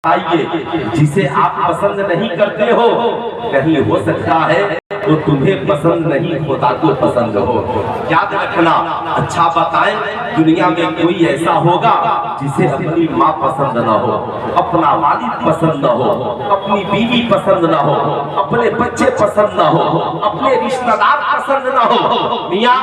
आइए, जिसे आप पसंद नहीं करते हो, कहीं हो सकता है तो तुम्हें पसंद नहीं खुदा को पसंद हो। याद रखना, अच्छा बताएं, दुनिया में कोई ऐसा होगा जिसे अपनी माँ पसंद न हो, अपना वालिद पसंद न हो, अपनी बीवी पसंद न हो, अपने बच्चे पसंद न हो, अपने रिश्तेदार पसंद न हो। मियाँ,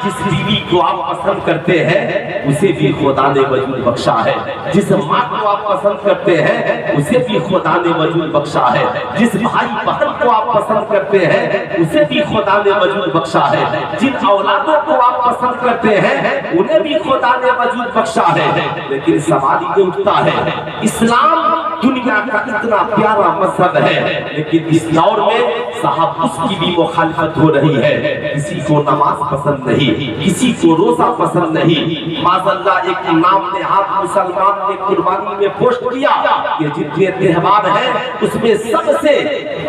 जिस बीवी को आप पसंद करते हैं उसे भी खुदा ने वजूद बख्शा है। जिस माँ को आप पसंद करते हैं उसे भी खुदा ने वजूद बख्शा है। जिस भाई बहन को आप पसंद करते हैं उसे भी खुदा ने वजूद बख्शा है। जिन औलादों को आप पसंद करते हैं उन्हें भी खुदा ने वजूद बख्शा है। लेकिन सवाल ये उठता है, इस्लाम दुनिया का इतना प्यारा मजहब है, लेकिन इस दौर में साहब उसकी भी मुखालिफत हो रही है। किसी को नमाज पसंद नहीं, किसी को रोजा पसंद नहीं। माज़अल्लाह एक इमाम ने आप मुसलमान ने कुर्बानी में पोस्ट किया कि जितने त्योहार हैं उसमें सबसे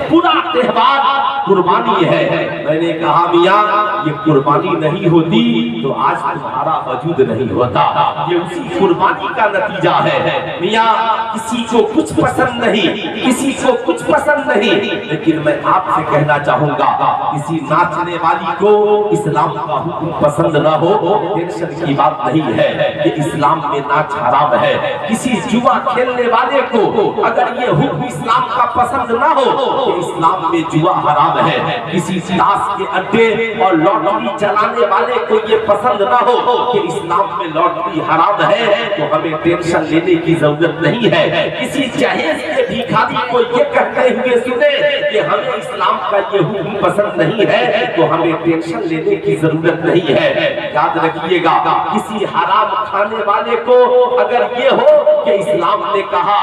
बुरा त्योहार कुर्बानी है। मैंने कहा मियाँ, ये कुर्बानी नहीं होती तो आज तुम्हारा वजूद नहीं होता। ये उसी कुर्बानी का नतीजा है। मियाँ, किसी को कुछ पसंद नहीं, किसी को कुछ पसंद नहीं, लेकिन मैं आपसे कहना चाहूंगा, किसी नाचने वाली को इस्लाम का हुक्म पसंद न हो, टेंशन की बात नहीं है कि इस्लाम में नाच हराम है। किसी जुआ खेलने वाले को अगर ये हुक्म इस्लाम का पसंद न हो कि इस्लाम में जुआ हराम है, किसी ताश के अड्डे और लॉटरी चलाने वाले को ये पसंद न हो कि इस्लाम में लॉटरी हराम है, तो हमें टेंशन लेने की जरूरत नहीं है। किसी जहेज के भिखारी को ये कहते हुए सुने कि हमें इस्लाम का ये हुक्म पसंद नहीं है, तो हमें टेंशन लेने की जरूरत नहीं है। याद रखिएगा, किसी हराम खाने वाले को अगर ये हो कि इस्लाम ने कहा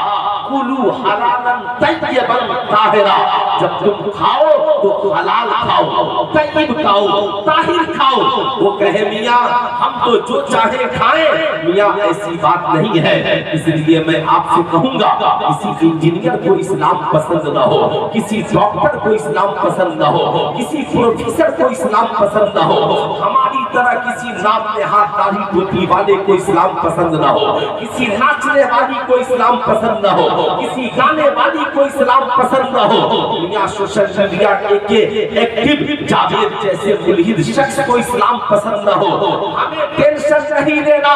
कुलू हलालन तय्यबन ताहिरा, जब तुम खाओ तो हलाल खाओ, तय्यब खाओ, ताहिर खाओ, वो कहे मियाँ हम तो जो चाहे खाएं, मियाँ ऐसी बात नहीं है। इसलिए मैं आपसे कहूंगा, किसी इंजीनियर को इस्लाम पसंद न हो, किसी डॉक्टर को इस्लाम पसंद न हो, किसी प्रोफेसर को इस्लाम पसंद न हो, हमारी तरह किसी नाम में हाथ दाढ़ी टोपी वाले को इस्लाम पसंद न हो, किसी नाचने वाली को इस्लाम पसंद न हो, किसी गाने वाली को इस्लाम पसंद न हो। दुनिया सोशल मीडिया के एक्टिव जावेद जैसे मुल्हिद शख्स को इस्लाम पसंद न हो। हमें टेंशन नहीं लेना,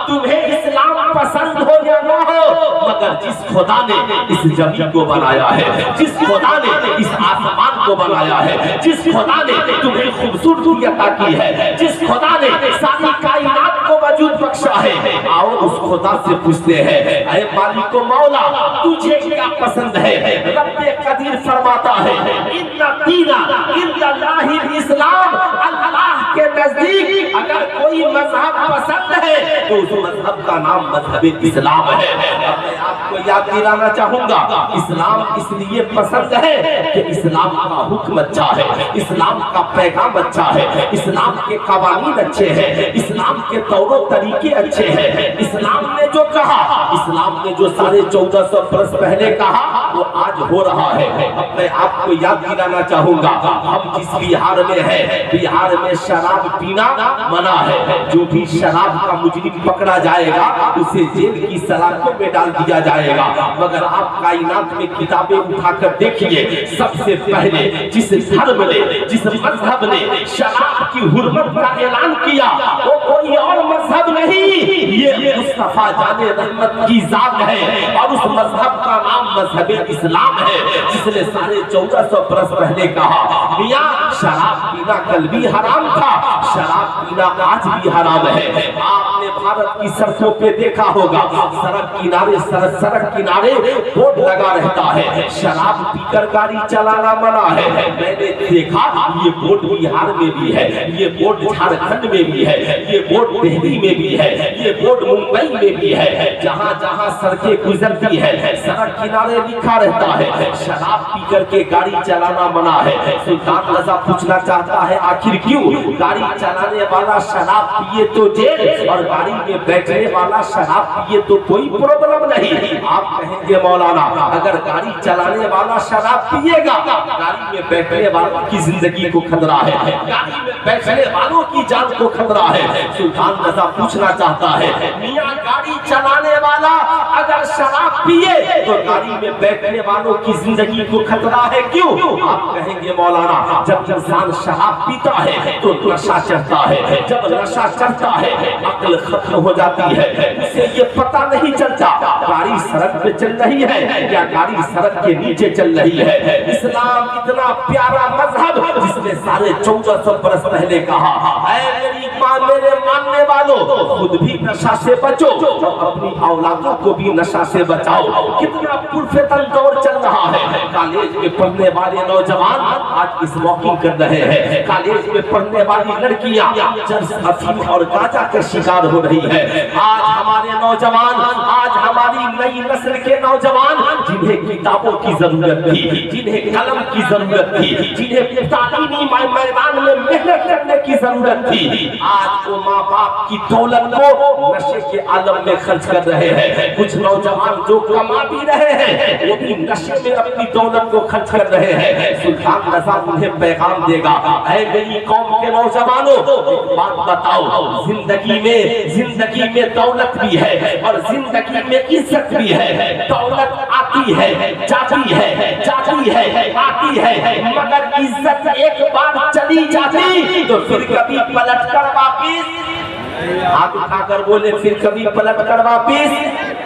तुम्हें इस्लाम पसंद हो या न हो, मगर जिस खुदा ने इस जमीन को बनाया है, जिस खुदा ने इस आसमान को बनाया है, जिस खुदा ने तुम्हें खूबसूरती अता की है, जिस खुदा ने सारी कायनात को वजूद बख्शा है, आओ उस खुदा से पूछते हैं, ऐ मालिक मौला तुझे क्या पसंद है? रब्बे कदीर फरमाता है, इन्ना दीना इल्लल्लाहिल इस्लाम, अल्लाह के नजदीक अगर कोई मजहब पसंद है तो उस मजहब का नाम मजहब इस्लाम है। अब मैं आपको याद दिलाना चाहूंगा, इस्लाम इसलिए पसंद है कि इस्लाम का हुक्म अच्छा है, इस्लाम का पैगाम अच्छा है, इस्लाम के कवानीन अच्छे हैं, इस्लाम के तौर तरीके अच्छे हैं। इस्लाम ने जो कहा, इस्लाम ने जो 1450 बरस पहले कहा, वो आज हो रहा है। अब मैं आपको याद दिलाना चाहूंगा, हम जिस बिहार में है, बिहार में शराब पीना मना है। जो भी शराब का मुजरिम पकड़ा जाएगा उसे जेल की सलाखों में डाल दिया जाएगा। मगर आप कायनात में किताबें उठाकर देखिए, सबसे पहले जिस धर्म ने, जिस मजहब ने शराब की हुर्मत का ऐलान किया, वो कोई और मजहब नहीं, ये मुस्तफा जाने रहमत की जात है, और उस मजहब का नाम मजहब इस्लाम है, जिसने 1450 बरस पहले कहा, मियाँ शराब पीना कल भी हराम था, शराब पीना आज भी हराम है। आपने भारत की सड़कों पे देखा होगा, सड़क किनारे बोर्ड लगा रहता है, शराब पीकर गाड़ी चलाना मना है। मैंने देखा ये बोर्ड बिहार में भी है, ये बोर्ड झारखंड में भी है, ये बोर्ड दिल्ली में भी है, ये बोर्ड मुंबई में भी है। जहाँ जहाँ सड़कें गुजरती है, सड़क किनारे लिखा रहता है शराब पी करके गाड़ी चलाना मना है। सुल्तान रजा पूछना चाहता है, आखिर क्यों? गाड़ी चलाने वाला शराब पिए तो जेल और गाड़ी में बैठने वाला शराब पिए तो कोई प्रॉब्लम नहीं। आप कहेंगे मौलाना अगर गाड़ी चलाने वाला शराब पिएगा, गाड़ी में बैठने वालों की जिंदगी को खतरा है, गाड़ी में बैठने वालों की जान को खतरा है। सुल्तान रज़ा पूछना चाहता है, मियां गाड़ी चलाने वाला अगर शराब पिए तो गाड़ी में बैठने वालों की जिंदगी को खतरा है, क्यों? आप कहेंगे मौलाना जब इंसान शराब पीता है तो नशा चढ़ता है, जब नशा चढ़ता है अक्ल खत्म हो जाती है, उसे ये पता नहीं चलता गाड़ी सड़क पे चल रही है या गाड़ी सड़क के नीचे चल रही है। इस्लाम इतना प्यारा मजहब जिसने 1450 बरस पहले कहा, मेरी माँ मेरे मानने वालों खुद भी नशा से बचो और अपनी औलादों को भी नशा से बचाओ। कितना पुरफेतन दौर चल रहा है। कॉलेज में पढ़ने वाले नौजवान आज स्मोकिंग कर रहे हैं, कॉलेज में पढ़ने वाली लड़कियां चरस, अफीम और गांजा के शिकार हो रही है। आज हमारे नौजवान, आज हमारी नई नस्ल के नौजवान जिन्हें किताबों की जरूरत थी, जिन्हें कलम की जरूरत थी, जिन्हें तालीमी मैदान में मेहनत करने की जरूरत थी, आज वो माँ बाप की दौलत को नशे के आलम में खर्च कर रहे हैं। कुछ नौजवान जो कमा भी रहे हैं वो भी नशे में अपनी दौलत को खर्च कर रहे हैं। सुल्तान रज़ा उन्हें पैगाम देगा, ऐ मेरी कौम के नौजवानों एक बात बताओ, जिंदगी में दौलत भी है और जिंदगी में इज्जत भी है। दौलत आती है, जाती है, जाती है, आती है, मगर इज्जत एक बार चली जाती तो फिर कभी पलट कर वापिस, हाथ उठाकर बोले फिर कभी पलट कर वापिस,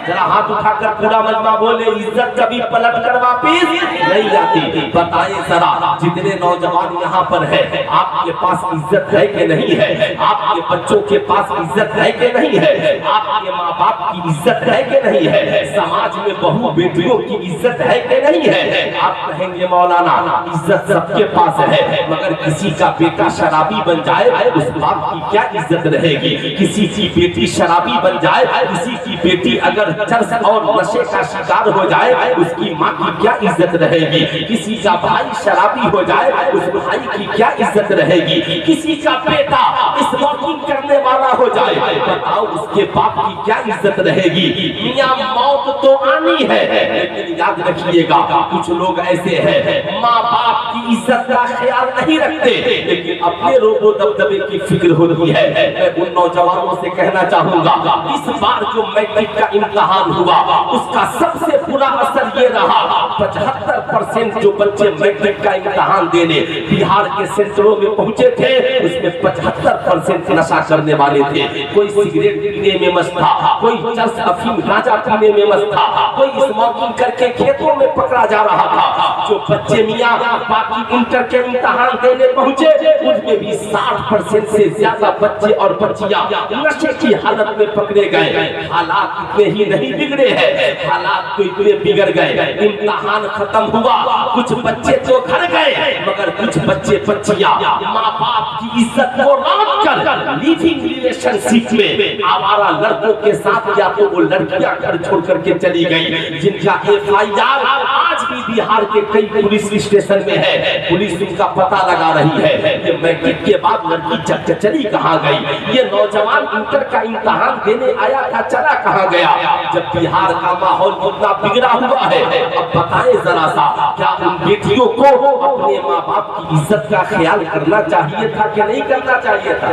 जरा हाथ उठाकर पूरा मजमा बोले इज्जत कभी पलट कर वापिस नहीं जाती। बताएं जरा जितने नौजवान यहाँ पर है, आपके पास इज्जत है कि नहीं है? आपके बच्चों के पास इज्जत है कि नहीं है? आपके माँ बाप की इज्जत है कि नहीं है? समाज में बहू बेटियों की इज्जत है कि नहीं है? आप कहेंगे मौलाना इज्जत सबके पास है, मगर किसी का बेटा शराबी बन जाए उस बाप की क्या इज्जत रहेगी? किसी की बेटी शराबी बन जाए, किसी की बेटी अगर चरस और नशे का शिकार हो जाए उसकी माँ की क्या इज्जत रहेगी? किसी का भाई शराबी हो जाए उस भाई की क्या इज्जत रहेगी? किसी का बेटा स्मोकिंग करने वाला हो जाए, बताओ उसके बाप की क्या इज्जत रहेगी? मियां मौत तो आनी है, लेकिन याद रखिएगा कुछ लोग ऐसे हैं माँ बाप की इज्जत का ख्याल नहीं रखते, लेकिन अपने रोबो दबदबे की फिक्र होती है। मैं उन नौजवानों से कहना चाहूंगा, इस बार जो मैट्रिक का इम्तिहान हुआ उसका सबसे बुरा असर ये रहा, 75% जो बच्चे मैट्रिक का इम्तिहान देने बिहार के सेंटरों में पहुंचे थे उसमें 75% नशा करने वाले थे। कोई सिगरेट पीने में मस्त था, कोई चरस अफीम गांजा पीने में मस्त था, कोई स्मोकिंग करके खेतों में पकड़ा जा रहा था। जो बच्चे मियां बाकी इंटर के इम्तिहान देने पहुंचे उनमें भी 60% से ज्यादा बच्चे और बच्चियां नशे की हालत में पकड़े गए। हालात इतने ही नहीं बिगड़े हैं, हालात तो इतने बिगड़ गए। इम्तिहान खत्म हुआ, कुछ बच्चे तो घर गए, मगर कुछ बच्चे बच्चियां माँ बाप की इज्जत को रौंद कर लिविंग रिलेशनशिप में आवारा लड़कों के साथ या तो वो लड़कियां घर छोड़ करके चली गई, जिनका FIR आज भी बिहार के कई पुलिस स्टेशन में है। पुलिस इनका पता लगा रही है कि मैट्रिक के बाद लड़की चली कहाँ गई, ये नौजवान इंटर का इम्तिहान देने आया था चला कहाँ गया। जब बिहार का माहौल इतना बिगड़ा हुआ है, अब बताएं जरा सा क्या उन बेटियों को अपने माँ बाप की इज्जत का ख्याल करना चाहिए था कि नहीं करना चाहिए था?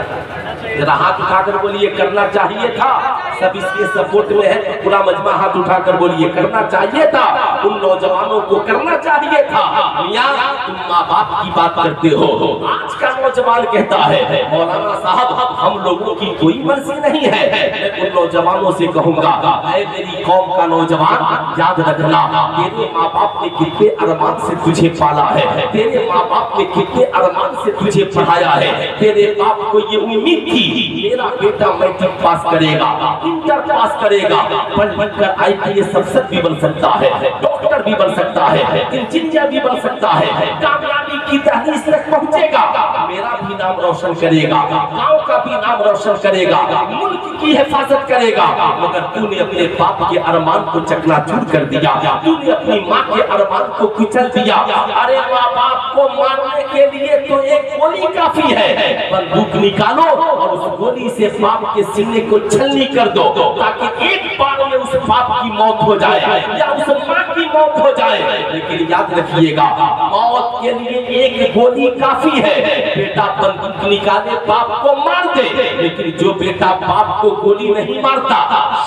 जरा हाथ उठाकर बोलिए करना चाहिए था। सब इसके सपोर्ट में है, पूरा मजमा हाथ उठाकर बोलिए करना चाहिए था। उन नौजवानों को करना चाहिए था। मियां तुम माँ बाप की बात करते हो, आज का नौजवान कहता है मौलाना साहब हम लोगों की कोई मर्जी नहीं है। मैं उन नौजवानों से कहूंगा, ऐ मेरी कौम का नौजवान याद रखना, तेरे माँ बाप ने कितने अरमान से तुझे पाला है, तेरे माँ बाप ने कितने अरमान से तुझे पढ़ाया है। तेरे बाप को ये उम्मीद थी मेरा बेटा मैट्रिक पास करेगा, इंटर पास करेगा, पढ़कर IPS अफसर भी बन सकता है, डॉक्टर भी बन सकता है, इंजीनियर भी बन सकता है, कामयाबी की दहलीज तक पहुंचेगा। मेरा भी नाम रोशन करेगा, गांव का भी नाम रोशन करेगा, मुल्क की हिफाजत करेगा, मगर तूने अपने बाप के अरमान को चकनाचूर कर दिया, तूने अपनी माँ के अरमान को कुचल दिया। अरे माँ बाप को मारने के लिए तो एक गोली काफी है, बंदूक निकालो और उस गोली से बाप के सीने को छलनी कर दो, ताकि एक बार में उस बाप की मौत हो जाए या उस माँ की मौत हो जाए। लेकिन याद रखिएगा, मौत के लिए एक गोली काफी है। बेटा बंदूक निकाले बाप को मार दे, लेकिन जो बेटा बाप को गोली नहीं मारता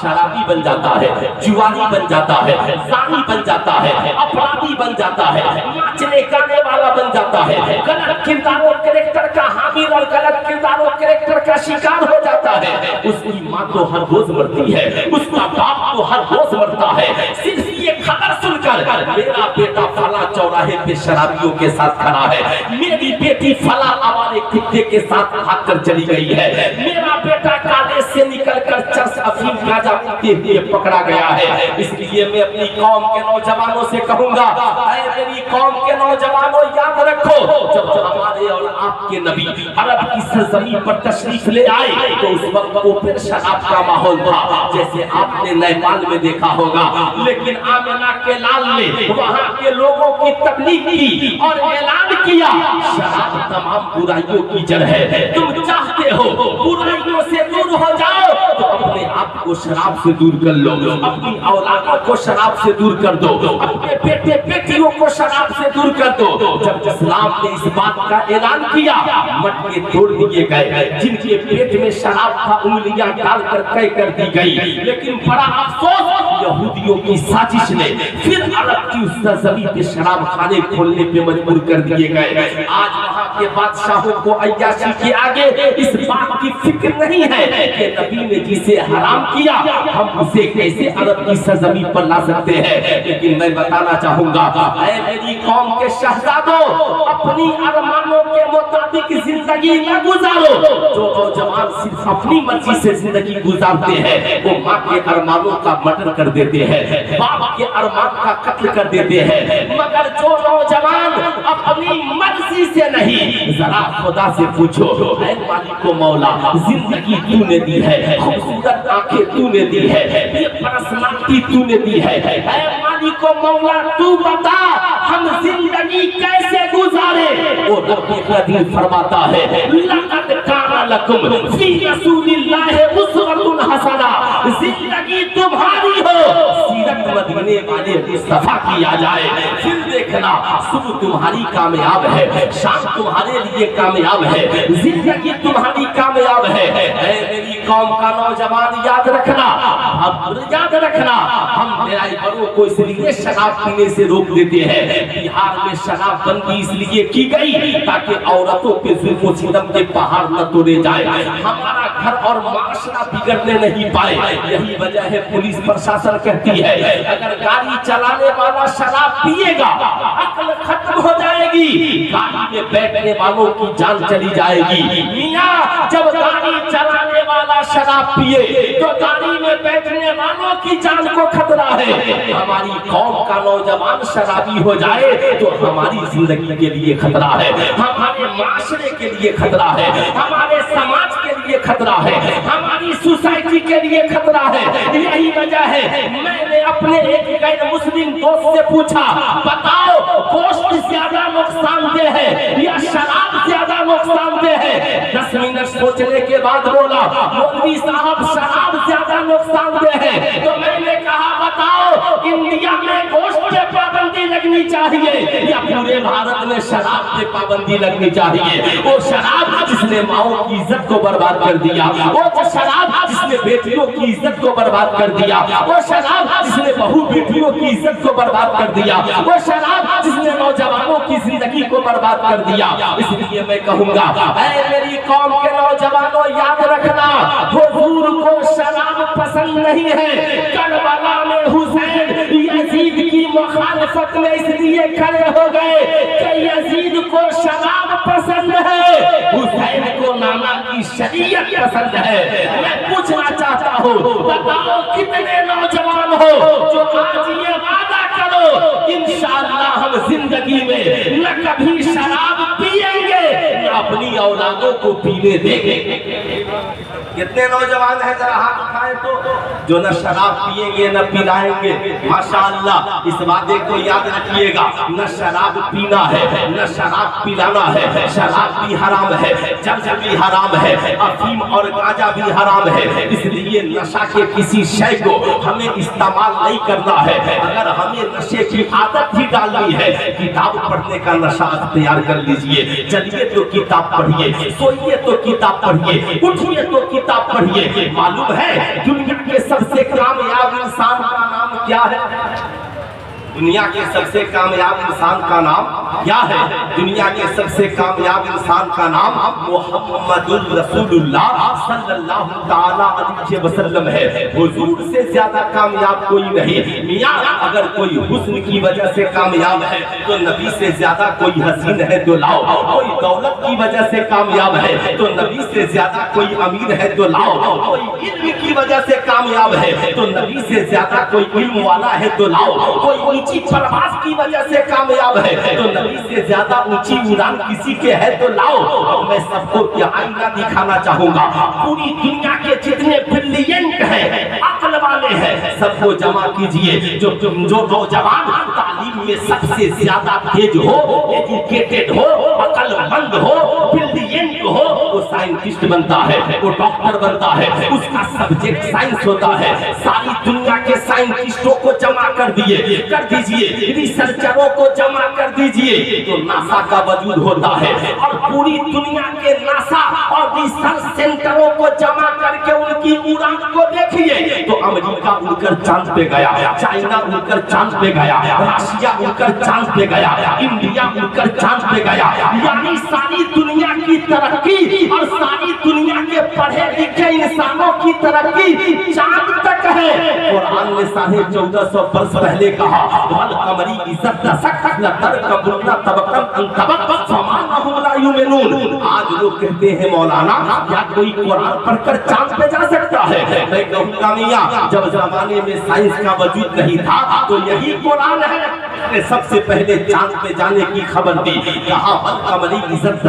शराबी बन जाता है, जुआरी बन जाता है, जानी बन जाता है, अपराधी बन जाता है, नाचने गाने वाला बन जाता है, गलत किरदारों कैरेक्टर का हामिल और गलत किरदारों कैरेक्टर का शिकार हो जाता है। उसकी माँ तो हर रोज मरती है, उसका बाप तो हर रोज मरता है। सिर्फ ये खबर सुनकर मेरा बेटा फला चौराहे पे शराबियों के साथ खड़ा है, मेरी बेटी फला आवारे कुत्ते के साथ भागकर चली गई है, मेरा बेटा कॉलेज से निकलकर चर्च अफीम गांजा पीते हुए पकड़ा गया है। इसलिए मैं अपनी कौम के नौजवानों से कहूंगा, मेरी कौम के नौजवानों याद रखो, जब हमारे और आपके नबी अरब की सरजमीन पर तशरीफ ले आए तो उस वक्त वो फिर शराब का माहौल था, जैसे आपने नेपाल में देखा होगा। लेकिन आमिना के लाल ने वहाँ के लोगों की तबलीग की और ऐलान किया, शराब तमाम बुराइयों की जड़ है, तुम चाहते हो बुराइयों से दूर हो जाओ तो अपने आप को शराब से दूर कर लो, अपनी औलादों को शराब से दूर कर दो, अपने बेटे बेटियों को शराब से दूर कर दो। जब इस्लाम ने इस बात का ऐलान किया, मटके तोड़ दिए गए, जिनके पेट में शराब था उंगलियां डालकर तय कर दी गई। लेकिन बड़ा अफसोस, यहूदियों की साजिश ने फिर अरब की उस जमीन पे शराब खाने खोलने पे मजबूर कर दिए गए। आज वहाँ के बादशाहों को अय्याशी के आगे इस बात की फिक्र नहीं है कि नबी ने जिसे हराम किया हम उसे कैसे अरब की सरजमीन पर ला सकते हैं। लेकिन मैं बताना चाहूंगा, ऐ मेरी कौम के शहजादों, अपनी अरमानों के मुताबिक जिंदगी न गुजारो। जो नौजवान सिर्फ अपनी मर्जी से जिंदगी गुजारते हैं वो माँ के अरमानों का मर्डर कर देते हैं, बाप के अरमान का कत्ल कर देते हैं। मगर जो नौजवान अपनी मर्जी से नहीं, जरा खुदा से पूछो, ऐ मालिक मौला, जिंदगी तूने दी है, खूबसूरत आंखें तूने दी है, ये पर्सनालिटी तूने दी है, ऐ मालिक मौला तू बता हम जिंदगी कैसे गुजारे। वो रब्बुल कदीर फरमाता है, लक़द काना लकुम फी रसूलिल्लाहि उस्वतुन हसना, जिंदगी तुम्हारी हो, सीरत मदीने वाले मुस्तफा की आ जाए। फिर देखना, सुबह तुम्हारी कामयाब है, शाम तुम्हारे लिए कामयाब है, जिंदगी तुम्हारी कामयाब है। ऐ मेरी कौम का नौजवान याद रखना, याद रखना, हम ड्राइवरों को इसलिए शराब पीने से रोक देते हैं। बिहार में शराबबंदी इसलिए की गई ताकि औरतों पे जुल्म और सितम के पहाड़ न तोड़े जाए, हमारा घर और माशरा बिगड़ने नहीं पाए। यही वजह है पुलिस प्रशासन कहती है, अगर गाड़ी चलाने वाला शराब पिएगा अक्ल खत्म हो जाएगी, गाड़ी में बैठने वालों की जान चली जाएगी। मियां, जब गाड़ी चलाने वाला शराब पिए तो गाड़ी में बैठने वालों की जान को खतरा है। हमारी कौम का नौजवान शराबी हो जाए तो हमारी जिंदगी के लिए खतरा है, हमारे माशरे के लिए खतरा है, हमारे समाज के लिए खतरा है, हमारी सोसाइटी के लिए खतरा है। यही वजह है मैंने अपने एक गैर मुस्लिम दोस्त से पूछा, बताओ गोश्त ज्यादा नुकसानदेह है या शराब ज्यादा नुकसानदेह है? 10 मिनट सोचने के बाद बोला, मौलवी साहब शराब ज्यादा नुकसानदेह है। तो मैंने कहा बताओ इंडिया में गोश्त पे पाबंदी लगनी चाहिए या पूरे भारत में शराब पे पाबंदी लगनी चाहिए? वो शराब जिसने माओ की इज्जत को बर्बाद कर दिया, वो शराब जिसने बेटियों की इज्जत को बर्बाद कर दिया, वो शराब जिसने बहू बेटियों की इज्जत को बर्बाद कर दिया, वो शराब जिसने नौजवानों की जिंदगी को बर्बाद कर दिया। इसलिए मैं कहूंगा, ऐ मेरी कौम के नौजवानों याद रखना, हुजूर को शराब पसंद नहीं है। करबला में हुसैन यजीद की मुखालफत में इसलिए खड़े हो गए कि यजीद को शराब पसंद है, हुसैन को नाना की शरीयत पसंद है। मैं पूछना चाहता हूँ, बताओ कितने नौजवान हो जो आज ये वादा करो इंशाअल्लाह हम जिंदगी में न कभी शराब पिएंगे न अपनी औलादों को पीने देंगे। कितने नौजवान हैं जरा हाथ उठाएं तो, जो न शराब पिएंगे न पिलाएंगे। माशाअल्लाह, इस वादे को याद रखिएगा, न शराब पीना है न शराब पिलाना है। शराब भी हराम है, जर्ज भी हराम है, अफीम और गांजा भी हराम है। इसलिए नशा के किसी शय को हमें इस्तेमाल नहीं करना है। अगर हमें नशे की आदत ही डालनी है, किताब पढ़ने का नशा तैयार कर लीजिए। चलिए तो किताब पढ़िए, सोइए तो किताब पढ़िए, उठिए तो किताब पढ़िए। मालूम है दुनिया के सबसे कामयाब इंसान का नाम क्या है? दुनिया के सबसे कामयाब इंसान का नाम क्या है? दुनिया के सबसे कामयाब इंसान का नाम मुहम्मदुर रसूलुल्लाह सल्लल्लाहु ताला अलैहि वसल्लम है। हुजूर से ज्यादा कामयाब कोई नहीं। मियां, अगर कोई हुस्न की वजह से कामयाब है तो नबी से ज्यादा कोई हसीन है तो लाओ। कोई दौलत की वजह से कामयाब है तो नबी से ज्यादा कोई अमीर है तो लाओ। कोई इल्म की वजह से कामयाब है तो नबी से ज्यादा कोई इल्म वाला है तो लाओ। कोई ऊंची परवाज़ की वजह से कामयाब है तो नबी से ज्यादा ऊंची उड़ान किसी के है तो लाओ। और मैं सबको यह आईना दिखाना चाहूंगा। पूरी दुनिया के जितने ब्रिलियंट हैं, अक्ल वाले हैं, सबको जमा कीजिए। जो नौजवान तालीम में सबसे ज्यादा तेज हो, एजुकेटेड हो, अक्लमंद हो, ब्रिलियंट हो, वो साइंटिस्ट बनता है, वो डॉक्टर बनता है, उसका सब्जेक्ट साइंस होता है। सारी दुनिया के साइंटिस्टों को जमा कर दीजिए, रिसर्चरों को जमा कर दीजिए, तो नासा का वजूद होता है। और पूरी दुनिया के नासा और रिसर्च सेंटरों को जमा करके उनकी उड़ान को देखिए, तो अमेरिका उड़कर चांद पे गया, चाइना उड़कर चांद पे गया, रशिया उड़कर चांद पे गया, इंडिया उड़कर चांद पे गया। यानी सारी दुनिया की तरक्की और सारी दुनिया के पढ़े लिखे इंसानों की तरक्की चांद तक है। कुरान ने 1450 वर्ष पहले कहा, कमरी इज्जत आज लोग कहते हैं मौलाना क्या कोई कुरान पढ़कर चांद पे जा सकता है? मैं कहूँगा मियां, जब जमाने में साइंस का वजूद नहीं था तो यही कुरान है सबसे पहले चांद पे जाने की खबर दी। कहा कमरी इज्जत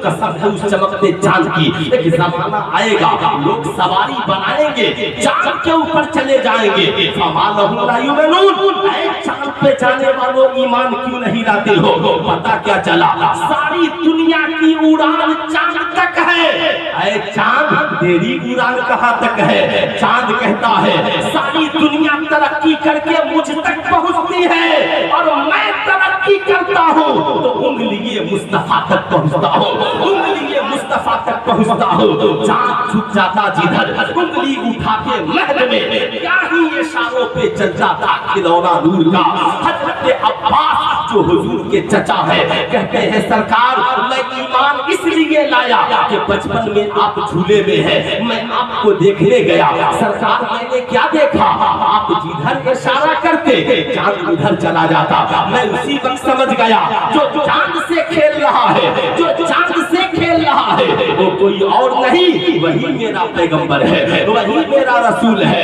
कसम है उस चमकते चांद की। एक जमाना आएगा, लोग सवारी बनाएंगे, चांद के ऊपर चले जाएंगे। चांद पे जाने वालों ईमान क्यों नहीं लाते हो? पता क्या चला, सारी दुनिया की उड़ान चांद तक है। ऐ चांद, तेरी उड़ान कहाँ तक है? चांद कहता है सारी दुनिया तरक्की करके मुझ तक पहुंचती है और मैं तरक्की करता हूँ तो उंगली मुस्तफा तक पहुंचता हूँ, उंगली मुस्तफा तक पहुंचता हूँ। चांद छुप जाता जिधर, उंगली उठा के महल में क्या ही इशारों पे चल जाता खिलौना नूर का। हज़रत अब्बास जो हुजूर के चचा है, कहते हैं सरकार मैं ईमान इसलिए लाया कि बचपन में आप झूले में हैं, मैं आपको देखने गया। सरकार मैंने क्या देखा, आप जिधर इशारा करते चांद उधर चला जाता। मैं उसी वक्त समझ गया जो चांद से खेल रहा है, जो चांद से खेल रहा है वो कोई और नहीं, वही मेरा पैगंबर है, वही मेरा रसूल है।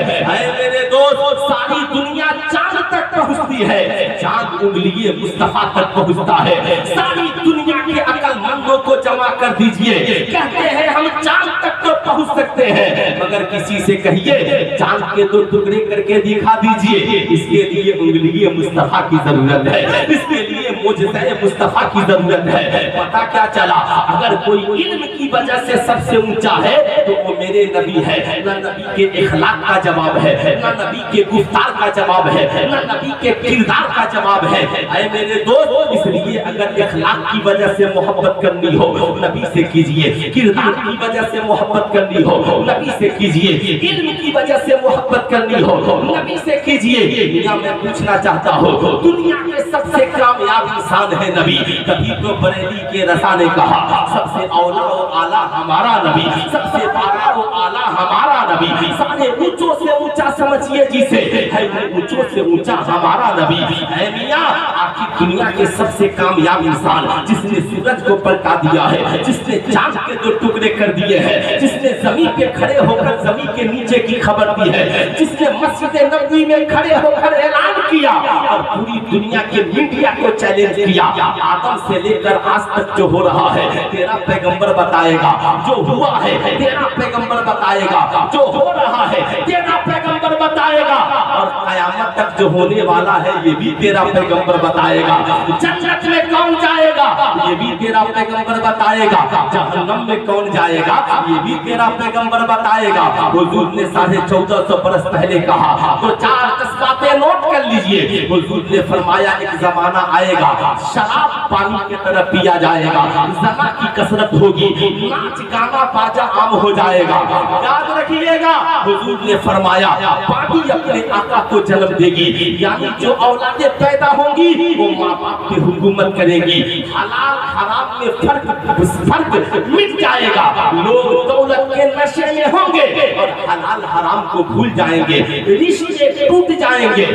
मेरे दोस्त, सारी दुनिया चांद तक पहुंचती है, चांद उंगली मुस्तफा तक पहुंचता है। सारी दुनिया के अक्लमंदों को जमा कर दीजिए, कहते हैं हम चांद तक तो पहुंच सकते हैं, मगर किसी से कहिए चांद के दो टुकड़े करके दिखा दीजिए। इसके लिए उंगली मुस्तफा की जरूरत है, इसके लिए मुझसे मुस्तफा की जरूरत है। पता क्या चला, अगर कोई इल्म की वजह से सबसे ऊंचा है तो वो मेरे नबी है। ना नबी के इखलाक का जवाब है, ना नबी के गुफ्तार का जवाब है, ना नबी के किरदार का जवाब है। ऐ मेरे दोस्त, इसलिए अगर इखलाक की वजह से मोहब्बत करनी हो नबी से कीजिए, किरदार की वजह से मोहब्बत करनी हो नबी से कीजिए, इल्म की वजह से मोहब्बत करनी हो नबी से कीजिए। दुनिया में पूछना चाहता हूँ, दुनिया के सबसे कामयाब इंसान है नबी। कभी तो बरेली के रसा ने कहा सबसे औला और आला हमारा नबी, सबसे आला और आला हमारा नबी। सारे ऊंचों से ऊंचा समझिए जिसे है, वो ऊंचों से ऊंचा हमारा नबी है। मियां, आखिर दुनिया के सबसे कामयाब इंसान जिसने सूरज को पलटा दिया है, जिसने चांद के दो टुकड़े कर दिए हैं, जिसने जमीन पे खड़े होकर जमीन के नीचे की खबर दी है, जिसने मस्जिद नबवी में खड़े होकर ऐलान किया और पूरी दुनिया के मीडिया को चैलेंज किया। आदम से लेकर आज तक जो हो रहा है तेरा पैगंबर बताएगा, जो हुआ है तेरा पैगंबर बताएगा, जो हो रहा है तेरा पैगंबर बताएगा, और कयामत तक जो होने वाला है ये भी तेरा पैगंबर बताएगा। जन्नत में कौन जाएगा ये भी तेरा पैगंबर बताएगा, जहन्नम में कौन जाएगा ये भी तेरा पैगंबर बताएगा। हुजूर ने 1450 बरस पहले कहा, तो 4-10 बातें नोट कर लीजिए। हुजूर ने फरमाया एक जमाना आएगा शराब पानी की तरह पिया जाएगा, ज़ना की कसरत होगी, नाच गाना बाजा आम हो जाएगा। याद रखिएगा हुजूर ने फरमाया पानी अपने आका को जन्म देगी, यानी जो औलादे पैदा होंगी वो माँ बाप की हुकूमत करेगी। हलाल हराम में फर्क मिट जाएगा, लोग दौलत के नशे में होंगे और हलाल हराम को भूल जाएंगे, रिश्ते टूट जाएंगे।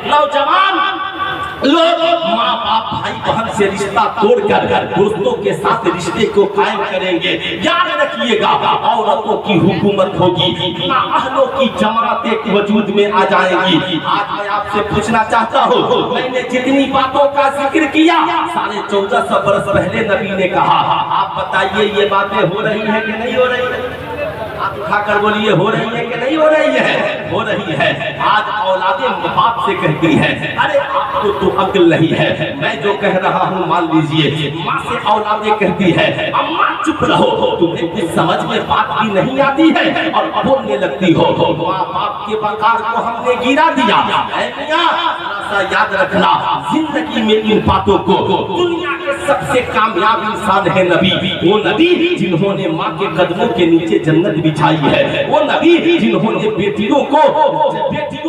नौजवान लोग माँ बाप भाई बहन से रिश्ता तोड़कर दोस्तों के साथ रिश्ते को कायम करेंगे। याद रखिएगा औरतों की हुकूमत होगी, नाअहलों की जमातें वजूद में आ जाएंगी। आज मैं आपसे पूछना चाहता हूँ, मैंने जितनी बातों का जिक्र किया 1450 बरस पहले नबी ने कहा, आप बताइए ये बातें हो रही है कि नहीं हो रही है? आप उठाकर बोलिए हो रही है कि नहीं हो रही है? हो रही है। आज औलादे बाप से कहती है अरे आपको तो अक्ल नहीं है, मैं जो कह रहा हूँ मान लीजिए। माँ से औलादे कहती है अम्मा चुप रहो, तुम्हें कुछ समझ में बात भी नहीं आती है और बोलने लगती हो। माँ बाप के बकार को हमने गिरा दिया। याद रखना जिंदगी में इन बातों को, दुनिया के सबसे कामयाब इंसान है नबी, वो नबी जिन्होंने माँ के कदमों के नीचे जन्नत बिछाई है, वो नबी जिन्होंने बेटियों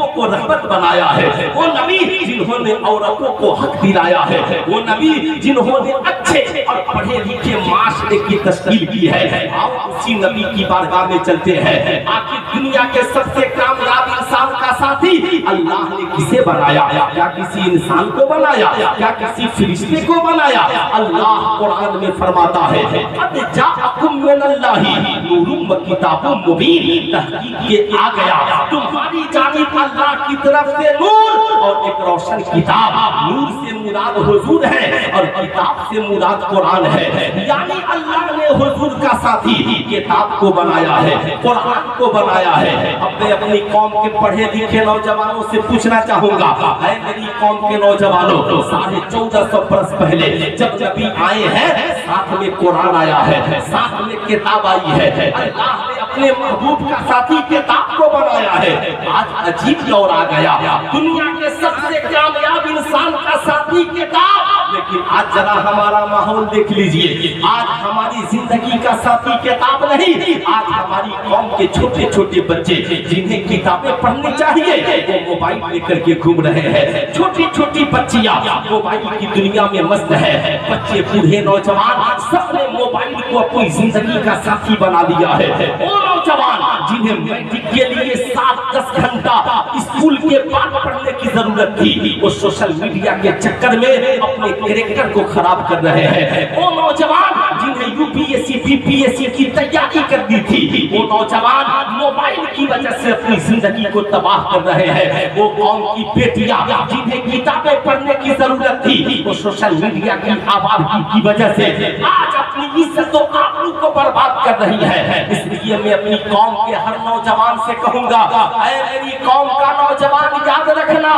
को रहमत बनाया है, वो नबी जिन्होंने औरतों को हक दिलाया है, वो नबी जिन्होंने अच्छे और पढ़े लिखे माशरे की तश्कील की है। आओ उसी नबी की बारगाह में चलते हैं। आखिर दुनिया के सबसे कामयाब इंसान का साथी अल्लाह ने किसे बनाया? क्या किसी इंसान को बनाया? क्या किसी फरिश्ते को बनाया? अल्लाह कुरान में फरमाता है क़द जाअकुम मिनल्लाहि नूरुम व किताबुम मुबीन, तहकीक ये आ गया तुम्हारी जानिब अल्लाह की तरफ से नूर और एक रोशन किताब। नूर से मुराद हुजूर है और किताब से मुराद कुरान है, यानी अल्लाह ने हुजूर का साथी किताब को बनाया है, कुरान को बनाया है। अब मैं अपनी कौम के पढ़े लिखे नौजवानों से पूछना चाहूंगा, है मेरी कौम के नौजवानों, 1450 बरस पहले जब नबी आए हैं साथ में कुरान आया है, साथ में किताब आई है, अल्लाह ने अपने महबूब का साथी किताब को बनाया है। आज अजीब दौर आ गया, दुनिया के सबसे कामयाब इंसान का साथी किताब, लेकिन आज जरा हमारा माहौल देख लीजिए। आज हमारी जिंदगी का साथी किताब नहीं, आज हमारी कौम के छोटे छोटे बच्चे जिन्हें किताबें पढ़नी चाहिए वो मोबाइल लेकर के घूम रहे हैं। छोटी छोटी बच्चियां मोबाइल की दुनिया में मस्त है, बच्चे बूढ़े नौजवान सबने मोबाइल को अपनी जिंदगी का साथी बना लिया है। वो नौजवान जिन्हें मैट्रिक के लिए 7-10 घंटा स्कूल के बाद पढ़ने की जरूरत थी, वो सोशल मीडिया के चक्कर में अपने कैरेक्टर को खराब कर रहे हैं। वो नौजवान जिन्हें यूपीएससी बीपीएससी की तैयारी करनी थी, वो नौजवान मोबाइल की वजह से अपनी जिंदगी को तबाह कर रहे हैं। वो कौम की बेटियां जिन्हें किताबें पढ़ने की जरूरत थी, वो सोशल मीडिया की आवाज़ की वजह से आज अपनी इज्जत और आबरू को बर्बाद कर रही है। इसलिए मैं अपनी कौम के हर नौजवान से कहूंगा, ऐ मेरी कौम का नौजवान याद रखना,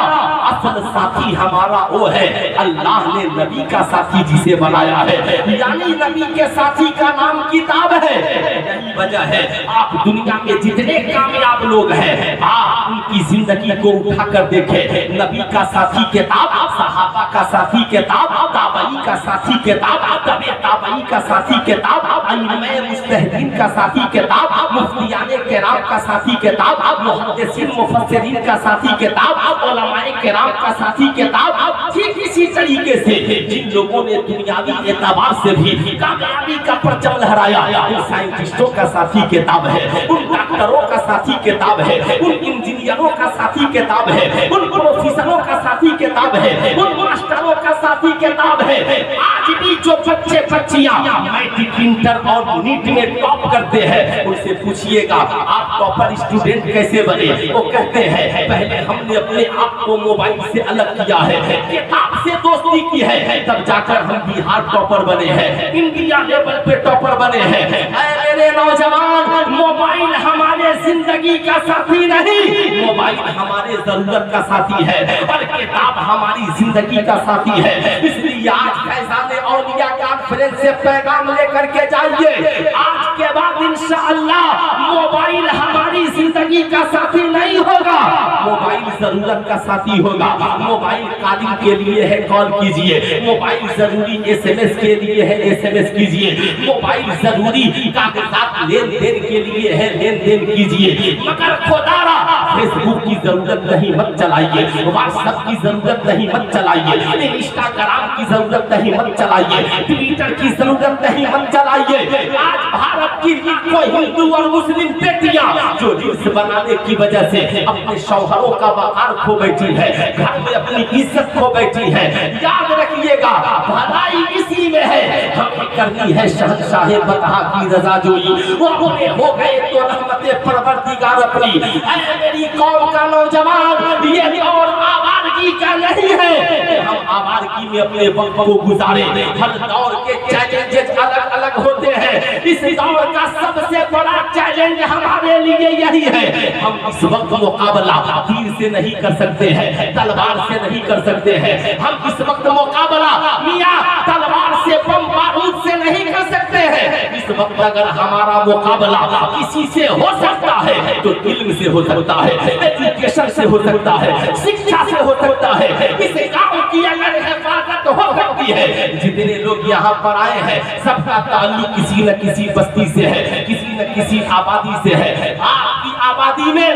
असल साथी हमारा वो है अल्लाह ने नबी का साथी जिसे बनाया है, यानी नबी के साथी का नाम किताब है। यही वजह है आप दुनिया में जितने कामयाब लोग हैं आप उनकी जिंदगी को उठा कर देखें। नबी का साथी किताब, सहाबा का साथी किताब, ताबई का साथी किताब, तबे ताबई का साथी किताब, अइम्मे मुज्तहिदीन का साथी किताब, मुफ्तियाने किराम का साथी किताब, मुहद्दिसीन मुफस्सिरीन का साथी किताब, उलमाए किराम का साथी किताब। ठीक इसी तरीके से जिन लोगों ने दुनियावी एतबार से भी कामयाबी का परचम लहराया, उन साइंटिस्टों का साथी किताब है, उन डॉक्टरों का साथी किताब है, उन इंजीनियरों का साथी किताब है, उन प्रोफेसरों का साथी किताब है, उन मास्टरों का کا ساتھی کتاب ہے. آج بھی جو بچے بچیاں میٹرک انٹر اور نیٹ میں ٹاپ کرتے ہیں ان سے پوچھئے گا آپ ٹاپر اسٹوڈنٹ کیسے بنے؟ وہ کہتے ہیں پہلے ہم نے اپنے آپ کو موبائل سے الگ کیا ہے, کتاب سے دوستی کی ہے, تب جا کر ہم بہار ٹاپر بنے ہیں, انڈیا لیول پہ ٹاپر بنے ہیں. اے میرے نوجوان, موبائل ہمارے زندگی کا ساتھی نہیں, موبائل ہمارے ضرورت کا ساتھی ہے اور کتاب ہماری زندگی کا ساتھی ہے. اس لیے آج فیضان اولیاء کانفرنس سے پیغام لے کر کے جائیے, آج کے بعد انشاءاللہ موبائل ہماری زندگی کا ساتھی نہیں ہوگا, موبائل ضرورت کا ساتھی ہوگا. موبائل کالنگ کے لیے ہے کال کیجئے, موبائل ضروری ایس ایم ایس کے لیے ہے ایس ایم ایس کیجئے, موبائل ضروری کاغذات لین دین کے لیے ہے لین دین کیجئے, مگر خدا را فیس بک کی ضرورت نہیں مت چلائیے, واٹس ایپ کی ضرورت نہیں مت چلائیے, انسٹاگرام کی ضرورت نہیں مت چلائیے, ٹویٹر کی ضرورت نہیں مت چلائیے. آج بھارت کی لاکھوں ہندو اور مسلم بیٹیاں جو ریلز بنانے کی وجہ سے اپنے شوہروں کا وقار کھو بیٹھی ہے, گھر میں اپنی عزت کھو بیٹھی ہے, یاد رکھیے گا بھلائی اسی میں ہے. ہمیں کرنی ہے شہنشاہ بطحا کی رضا جوئی, وہ اپنے ہو گئے تو رحمت پروردگار اپنی. اے میری قوم کا نوجوان, یہ اور آوارگی کا نہیں ہے کہ ہم آوارگی میں اپنے وقت کو گزارے. ہر دور کے چیلنجز الگ الگ ہوتے ہیں, اس دور کا سب سے بڑا چیلنج ہمارے لیے یہی ہے. ہم اس وقت مقابلہ تیر سے نہیں کر سکتے ہیں, تلوار سے نہیں کر سکتے ہیں. ہم اس وقت مقابلہ میاں تلوار سے بم بارود سے نہیں کر سکتے ہیں. اس وقت اگر ہمارا مقابلہ کسی سے ہو سکتا ہے تو علم سے ہو سکتا ہے, ایجوکیشن سے ہو سکتا ہے, شکشا سے ہو سکتا ہے. اس گاؤں کی اگر حفاظت ہو سکتی ہے, جتنے لوگ یہاں پر آئے ہیں سب کا تعلق کسی نہ کسی بستی سے ہے, کسی نہ کسی آبادی سے ہے. آپ کی آبادی میں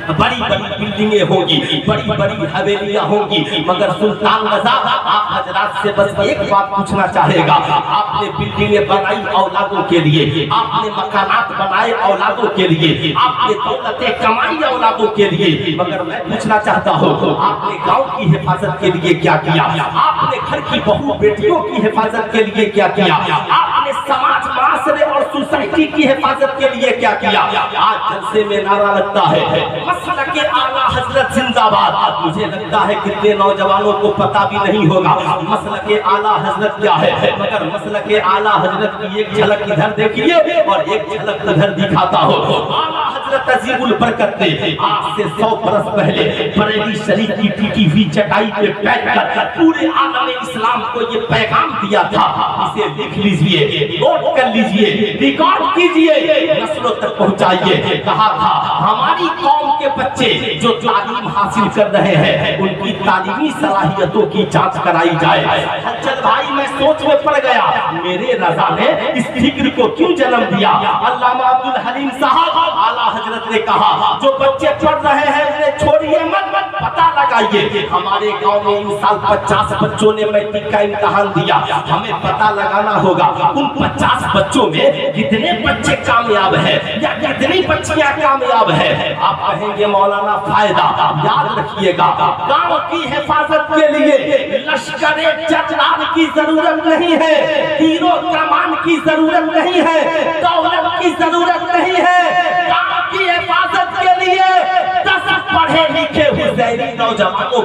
بڑی بڑی بلڈنگیں ہوں گی, بڑی بڑی حویلیاں ہوں گی, مگر سلطان رضا آپ حضرات سے بس ایک بات پوچھنا چاہے گا. آپ نے بلڈنگیں بنائی اولادوں کے لیے, آپ نے مکانات بنائے اولادوں کے لیے, آپ نے دولتیں کمائی اولادوں کے لیے, مگر میں پوچھنا چاہتا ہوں آپ نے گاؤں کی حفاظت کے لیے کیا کیا؟ آپ نے گھر کی بہو بیٹیوں کی حفاظت کے لیے کیا کیا؟ آپ نے سماج معاشرے اور سوسائٹی کی حفاظت کے لیے کیا کیا؟ آج جلسے میں نعرہ لگتا ہے مسلک اعلیٰ حضرت زندہ باد. مجھے لگتا ہے کتنے نوجوانوں کو پتہ بھی نہیں ہوگا مسلک اعلیٰ حضرت کیا ہے, مگر مسلک اعلیٰ حضرت کی ایک جھلک ادھر دیکھیے اور ایک جھلک ادھر دکھاتا ہو. اعلیٰ حضرت عظیم البرکت نے آج سے 100 برس پہلے بریلی شریف کی ٹوٹی ہوئی چٹائی پہ بیٹھ کر پورے عالم اسلام کو یہ پیغام دیا تھا. اسے لکھ لیجئے, نوٹ کر لیجئے, ریکارڈ کیجئے, نسلوں تک پہنچائیے. کہا تھا ہماری قوم کے بچے جو تعلیم حاصل کر رہے ہیں ان کی تعلیمی صلاحیتوں کی جانچ کرائی جائے. حجت بھائی میں سوچ میں پڑ گیا, میرے رضا نے اس فکر کو کیوں جنم دیا؟ علامہ عبدالحلیم صاحب اعلیٰ حضرت نے کہا جو بچے پڑھ رہے ہیں انہیں چھوڑیے مت, پتہ لگائیے. ہمارے گاؤں میں ان سال 50 بچوں نے میٹرک کا امتحان دیا, ہمیں پتہ لگانا ہوگا ان 50 بچوں میں کتنے بچے کامیاب ہیں یا کتنی بچیاں کامیاب ہیں. آپ کہیں گے مولانا فائدہ, یاد رکھیے گا گاؤں کی حفاظت کے لیے لشکر جلال کی ضرورت نہیں ہے, تیروں کمان کی ضرورت نہیں ہے, دولت کی ضرورت نہیں ہے. گاؤں کی حفاظت کے لیے 10 پڑھے لکھے حزیری نوجوانوں کی